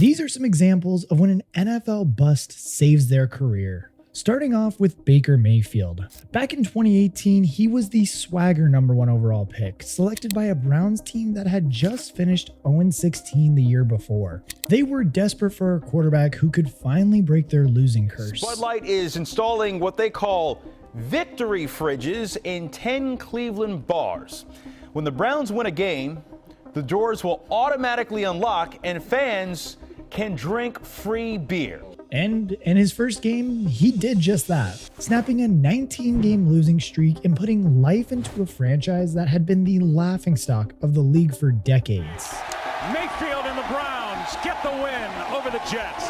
These are some examples of when an NFL bust saves their career. Starting off with Baker Mayfield. Back in 2018, he was the swagger #1 overall pick, selected by a Browns team that had just finished 0-16 the year before. They were desperate for a quarterback who could finally break their losing curse. Bud Light is installing what they call victory fridges in 10 Cleveland bars. When the Browns win a game, the doors will automatically unlock and fans can drink free beer. And in his first game, he did just that, snapping a 19-game losing streak and putting life into a franchise that had been the laughingstock of the league for decades. Mayfield and the Browns get the win over the Jets.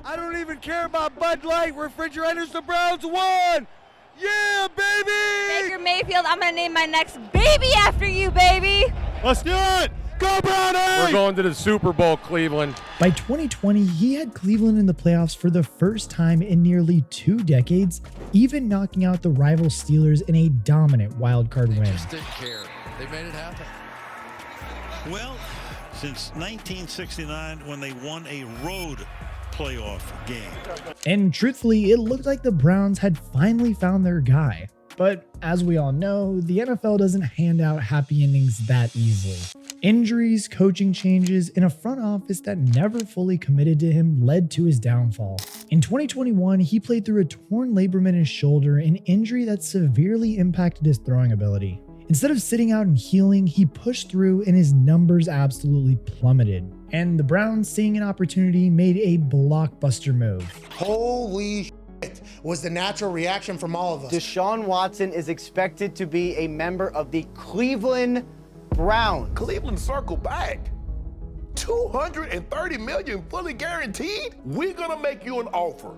I don't even care about Bud Light refrigerators. The Browns won. Yeah, baby! Baker Mayfield, I'm going to name my next baby after you, baby. Let's do it! Go Brownie! We're going to the Super Bowl, Cleveland. By 2020, he had Cleveland in the playoffs for the first time in nearly 2 decades, even knocking out the rival Steelers in a dominant wildcard win. They just didn't care. They made it happen. Well, since 1969 when they won a road playoff game. And truthfully, it looked like the Browns had finally found their guy. But as we all know, the NFL doesn't hand out happy endings that easily. Injuries, coaching changes, and a front office that never fully committed to him led to his downfall. In 2021, he played through a torn labrum in his shoulder, an injury that severely impacted his throwing ability. Instead of sitting out and healing, he pushed through and his numbers absolutely plummeted. And the Browns, seeing an opportunity, made a blockbuster move. Holy shit, was the natural reaction from all of us. Deshaun Watson is expected to be a member of the Cleveland Browns. Cleveland circled back. $230 million fully guaranteed? We're gonna make you an offer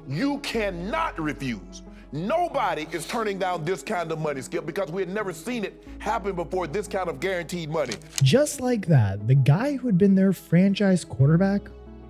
you cannot refuse. Nobody is turning down this kind of money, Skip, because we had never seen it happen before, this kind of guaranteed money. Just like that, the guy who had been their franchise quarterback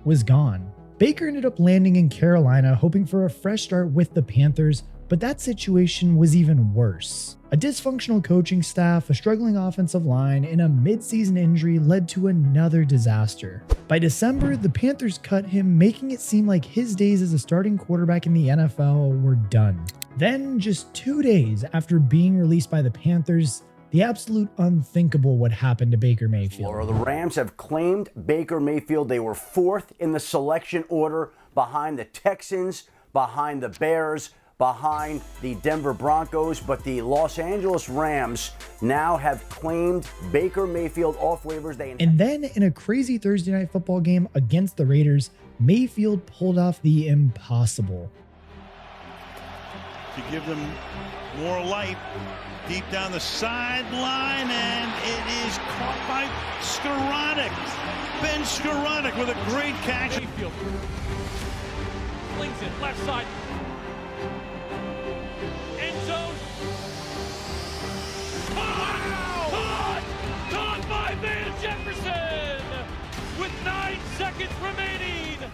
was gone. Baker ended up landing in Carolina, hoping for a fresh start with the Panthers, but that situation was even worse. A dysfunctional coaching staff, a struggling offensive line, and a mid-season injury led to another disaster. By December, the Panthers cut him, making it seem like his days as a starting quarterback in the NFL were done. Then, just 2 days after being released by the Panthers, the absolute unthinkable would happen to Baker Mayfield. The Rams have claimed Baker Mayfield. They were 4th in the selection order, behind the Texans, behind the Bears, behind the Denver Broncos, but the Los Angeles Rams now have claimed Baker Mayfield off waivers. And then in a crazy Thursday night football game against the Raiders, Mayfield pulled off the impossible. To give them more light deep down the sideline, and it is caught by Skoranek. Ben Skoranek with a great catch. Mayfield flings it left side. End zone. Caught by Van Jefferson with 9 seconds remaining.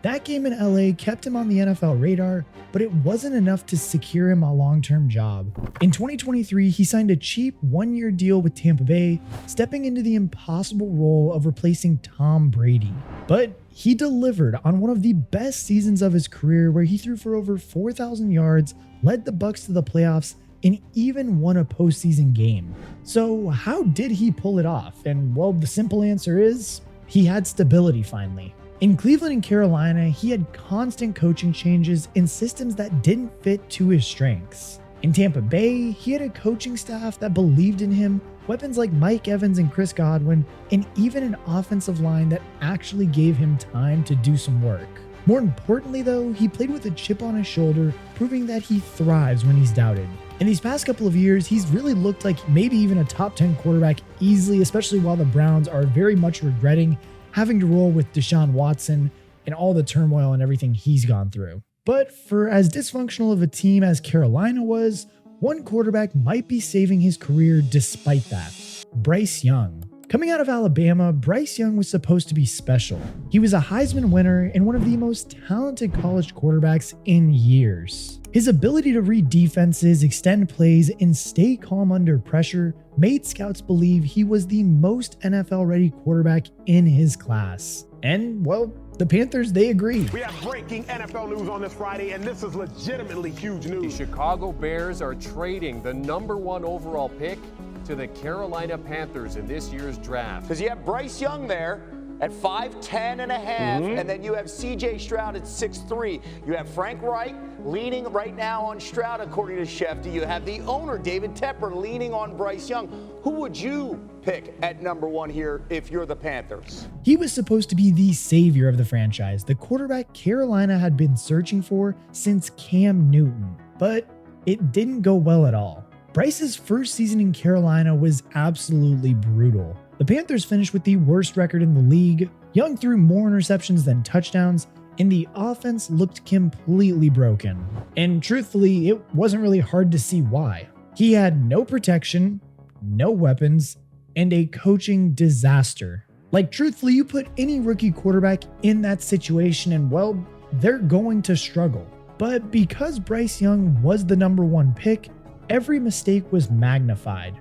That game in LA kept him on the NFL radar, but it wasn't enough to secure him a long-term job. In 2023, he signed a cheap 1-year deal with Tampa Bay, stepping into the impossible role of replacing Tom Brady. But he delivered on one of the best seasons of his career, where he threw for over 4,000 yards, led the Bucs to the playoffs, and even won a postseason game. So how did he pull it off? And well, the simple answer is, he had stability finally. In Cleveland and Carolina, he had constant coaching changes and systems that didn't fit to his strengths. In Tampa Bay, he had a coaching staff that believed in him, weapons like Mike Evans and Chris Godwin, and even an offensive line that actually gave him time to do some work. More importantly though, he played with a chip on his shoulder, proving that he thrives when he's doubted. In these past couple of years, he's really looked like maybe even a top 10 quarterback easily, especially while the Browns are very much regretting having to roll with Deshaun Watson and all the turmoil and everything he's gone through. But for as dysfunctional of a team as Carolina was, one quarterback might be saving his career despite that. Bryce Young. Coming out of Alabama, Bryce Young was supposed to be special. He was a Heisman winner and one of the most talented college quarterbacks in years. His ability to read defenses, extend plays, and stay calm under pressure made scouts believe he was the most NFL-ready quarterback in his class. And, well, the Panthers, they agreed. We have breaking NFL news on this Friday, and this is legitimately huge news. The Chicago Bears are trading the #1 overall pick to the Carolina Panthers in this year's draft. Because you have Bryce Young there at 5'10 and a half, and then you have CJ Stroud at 6'3. You have Frank Reich leaning right now on Stroud, according to Schefter. You have the owner, David Tepper, leaning on Bryce Young. Who would you pick at #1 here if you're the Panthers? He was supposed to be the savior of the franchise, the quarterback Carolina had been searching for since Cam Newton. But it didn't go well at all. Bryce's first season in Carolina was absolutely brutal. The Panthers finished with the worst record in the league. Young threw more interceptions than touchdowns, and the offense looked completely broken. And truthfully, it wasn't really hard to see why. He had no protection, no weapons, and a coaching disaster. Like, truthfully, you put any rookie quarterback in that situation and, well, they're going to struggle. But because Bryce Young was the #1 pick, every mistake was magnified.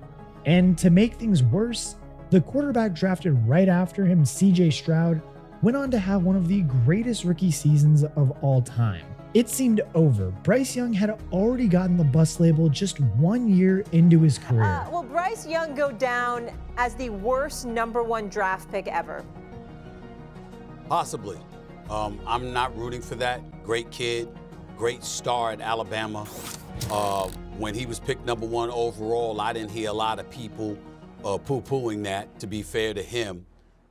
And to make things worse, the quarterback drafted right after him, CJ Stroud, went on to have one of the greatest rookie seasons of all time. It seemed over. Bryce Young had already gotten the bust label just 1 year into his career. Will Bryce Young go down as the worst #1 draft pick ever? Possibly. I'm not rooting for that. Great kid, great star at Alabama. When he was picked #1 overall, I didn't hear a lot of people poo-pooing that, to be fair to him.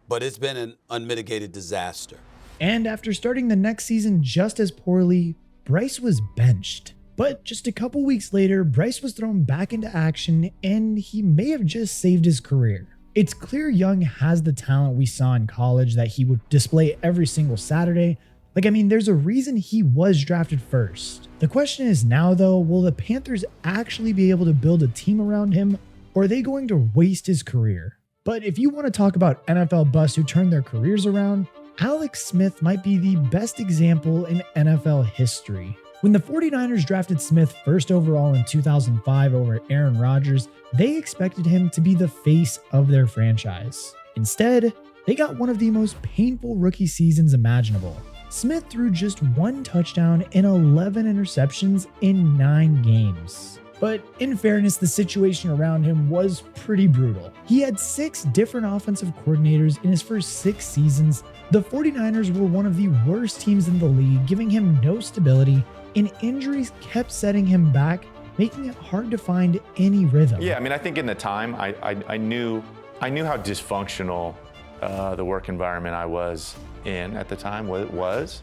But it's been an unmitigated disaster. And after starting the next season just as poorly, Bryce was benched. But just a couple weeks later, Bryce was thrown back into action and he may have just saved his career. It's clear Young has the talent we saw in college that he would display every single Saturday. There's a reason he was drafted first. The question is now though, will the Panthers actually be able to build a team around him, or are they going to waste his career? But if you want to talk about NFL busts who turned their careers around, Alex Smith might be the best example in NFL history. When the 49ers drafted Smith first overall in 2005 over Aaron Rodgers, they expected him to be the face of their franchise. Instead, they got one of the most painful rookie seasons imaginable. Smith threw just 1 touchdown and 11 interceptions in 9 games. But in fairness, the situation around him was pretty brutal. He had 6 different offensive coordinators in his first 6 seasons. The 49ers were one of the worst teams in the league, giving him no stability, and injuries kept setting him back, making it hard to find any rhythm. Yeah, I think in the time, I knew how dysfunctional the work environment I was in at the time was.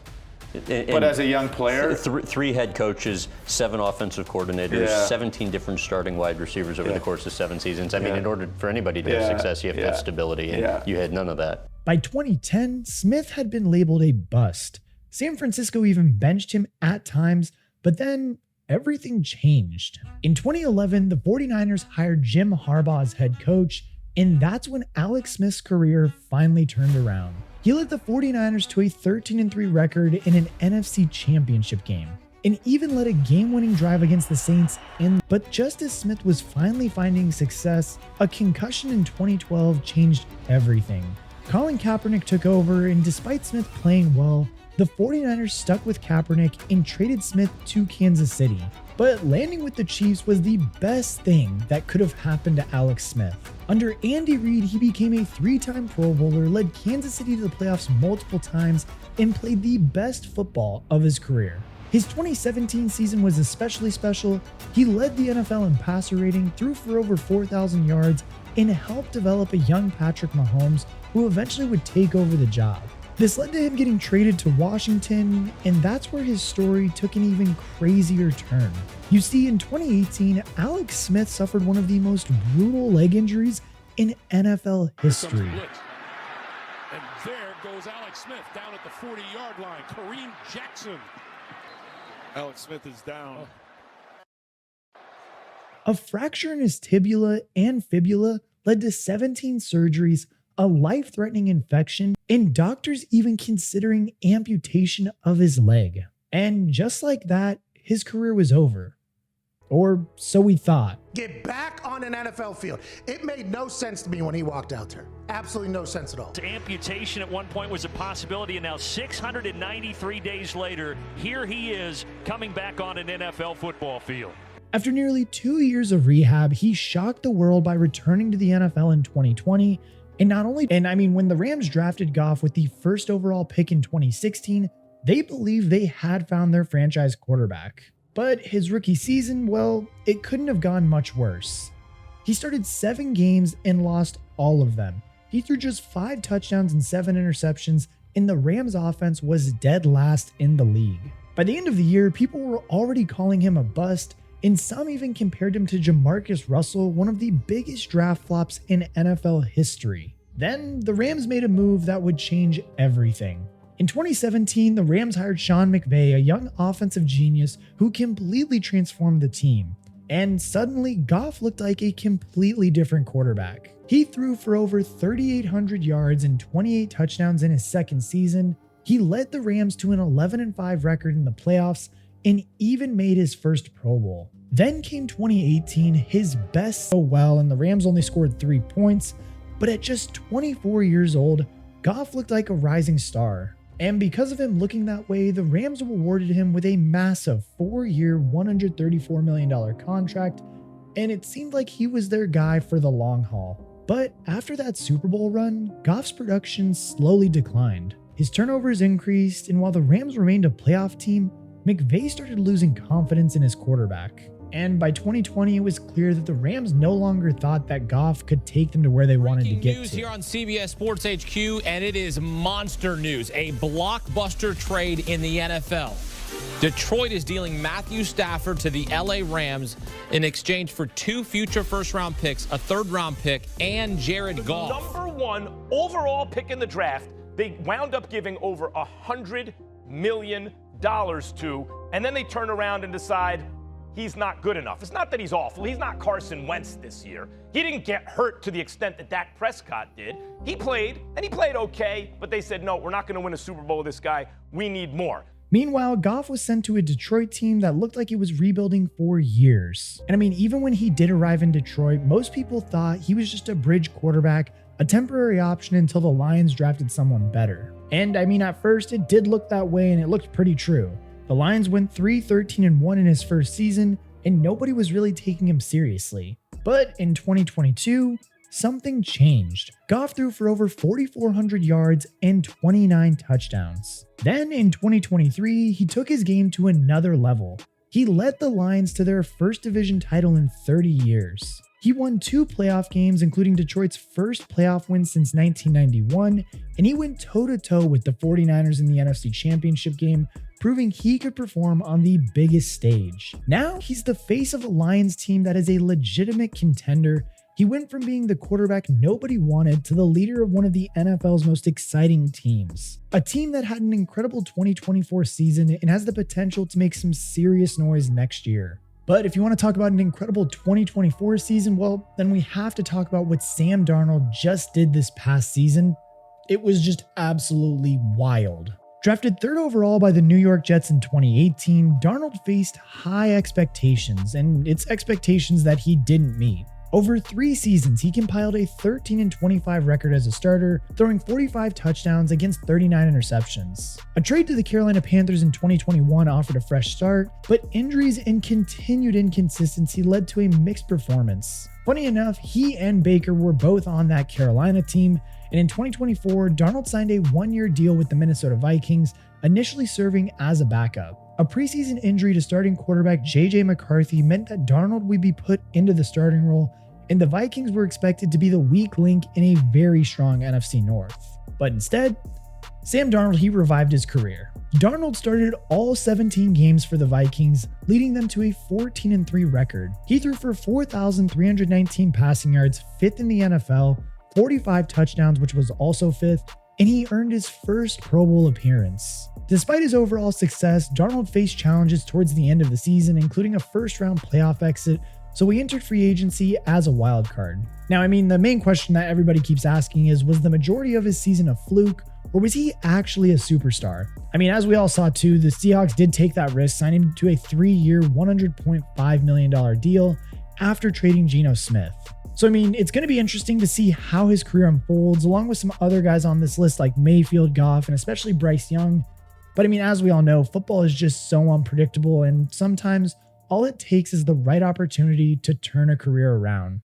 But as a young player, 3 head coaches, 7 offensive coordinators, 17 different starting wide receivers over the course of 7 seasons. In order for anybody to have success, you have to have stability, and you had none of that. By 2010, Smith had been labeled a bust. San Francisco even benched him at times, but then everything changed. In 2011, the 49ers hired Jim Harbaugh as head coach, and that's when Alex Smith's career finally turned around. He led the 49ers to a 13-3 record in an NFC Championship game, and even led a game-winning drive against the Saints. But just as Smith was finally finding success, a concussion in 2012 changed everything. Colin Kaepernick took over, and despite Smith playing well, the 49ers stuck with Kaepernick and traded Smith to Kansas City. But landing with the Chiefs was the best thing that could have happened to Alex Smith. Under Andy Reid, he became a 3-time Pro Bowler, led Kansas City to the playoffs multiple times, and played the best football of his career. His 2017 season was especially special. He led the NFL in passer rating, threw for over 4,000 yards, and helped develop a young Patrick Mahomes, who eventually would take over the job. This led to him getting traded to Washington, and that's where his story took an even crazier turn. You see, in 2018, Alex Smith suffered one of the most brutal leg injuries in NFL history. And there goes Alex Smith down at the 40-yard line. Kareem Jackson. Alex Smith is down. A fracture in his tibia and fibula led to 17 surgeries, a life-threatening infection, and doctors even considering amputation of his leg. And just like that, his career was over. Or so we thought. Get back on an NFL field. It made no sense to me when he walked out there. Absolutely no sense at all. Amputation at one point was a possibility, and now 693 days later, here he is coming back on an NFL football field. After nearly 2 years of rehab, he shocked the world by returning to the NFL in 2020. And when the Rams drafted Goff with the first overall pick in 2016, they believed they had found their franchise quarterback. But his rookie season, well, it couldn't have gone much worse. He started 7 games and lost all of them. He threw just 5 touchdowns and 7 interceptions, and the Rams offense was dead last in the league. By the end of the year, people were already calling him a bust, and some even compared him to Jamarcus Russell, one of the biggest draft flops in NFL history. Then, the Rams made a move that would change everything. In 2017, the Rams hired Sean McVay, a young offensive genius who completely transformed the team. And suddenly, Goff looked like a completely different quarterback. He threw for over 3,800 yards and 28 touchdowns in his second season. He led the Rams to an 11-5 record in the playoffs and even made his first Pro Bowl. Then came 2018, his best so well, and the Rams only scored 3 points. But at just 24 years old, Goff looked like a rising star. And because of him looking that way, the Rams awarded him with a massive 4-year, $134 million contract, and it seemed like he was their guy for the long haul. But after that Super Bowl run, Goff's production slowly declined. His turnovers increased, and while the Rams remained a playoff team, McVay started losing confidence in his quarterback. And by 2020, it was clear that the Rams no longer thought that Goff could take them to where they wanted to get news to. Here on CBS Sports HQ, and it is monster news. A blockbuster trade in the NFL. Detroit is dealing Matthew Stafford to the LA Rams in exchange for 2 future first-round picks, a third-round pick, and Jared Goff. Number 1 overall pick in the draft, they wound up giving over $100 million to, and then they turn around and decide he's not good enough. It's not that he's awful. He's not Carson Wentz this year. He didn't get hurt to the extent that Dak Prescott did. He played, and he played okay, but they said, no, we're not going to win a Super Bowl with this guy. We need more. Meanwhile, Goff was sent to a Detroit team that looked like it was rebuilding for years. And even when he did arrive in Detroit, most people thought he was just a bridge quarterback, a temporary option until the Lions drafted someone better. And at first it did look that way, and it looked pretty true. The Lions went 3-13-1 in his first season, and nobody was really taking him seriously. But in 2022, something changed. Goff threw for over 4,400 yards and 29 touchdowns. Then in 2023, he took his game to another level. He led the Lions to their first division title in 30 years. He won 2 playoff games, including Detroit's first playoff win since 1991, and he went toe-to-toe with the 49ers in the NFC Championship game, proving he could perform on the biggest stage. Now, he's the face of a Lions team that is a legitimate contender. He went from being the quarterback nobody wanted to the leader of one of the NFL's most exciting teams. A team that had an incredible 2024 season and has the potential to make some serious noise next year. But if you want to talk about an incredible 2024 season, well, then we have to talk about what Sam Darnold just did this past season. It was just absolutely wild. Drafted 3rd overall by the New York Jets in 2018, Darnold faced high expectations, and it's expectations that he didn't meet. Over 3 seasons, he compiled a 13-25 record as a starter, throwing 45 touchdowns against 39 interceptions. A trade to the Carolina Panthers in 2021 offered a fresh start, but injuries and continued inconsistency led to a mixed performance. Funny enough, he and Baker were both on that Carolina team, and in 2024, Darnold signed a 1-year deal with the Minnesota Vikings, initially serving as a backup. A preseason injury to starting quarterback J.J. McCarthy meant that Darnold would be put into the starting role, and the Vikings were expected to be the weak link in a very strong NFC North. But instead, Sam Darnold, he revived his career. Darnold started all 17 games for the Vikings, leading them to a 14-3 record. He threw for 4,319 passing yards, 5th in the NFL, 45 touchdowns, which was also 5th, and he earned his first Pro Bowl appearance. Despite his overall success, Darnold faced challenges towards the end of the season, including a first-round playoff exit, so he entered free agency as a wild card. Now, I mean, the main question that everybody keeps asking is, was the majority of his season a fluke, or was he actually a superstar? I mean, as we all saw too, the Seahawks did take that risk, signing him to a 3-year, $100.5 million deal after trading Geno Smith. So, I mean, it's going to be interesting to see how his career unfolds, along with some other guys on this list like Mayfield, Goff, and especially Bryce Young. But I mean, as we all know, football is just so unpredictable, and sometimes all it takes is the right opportunity to turn a career around.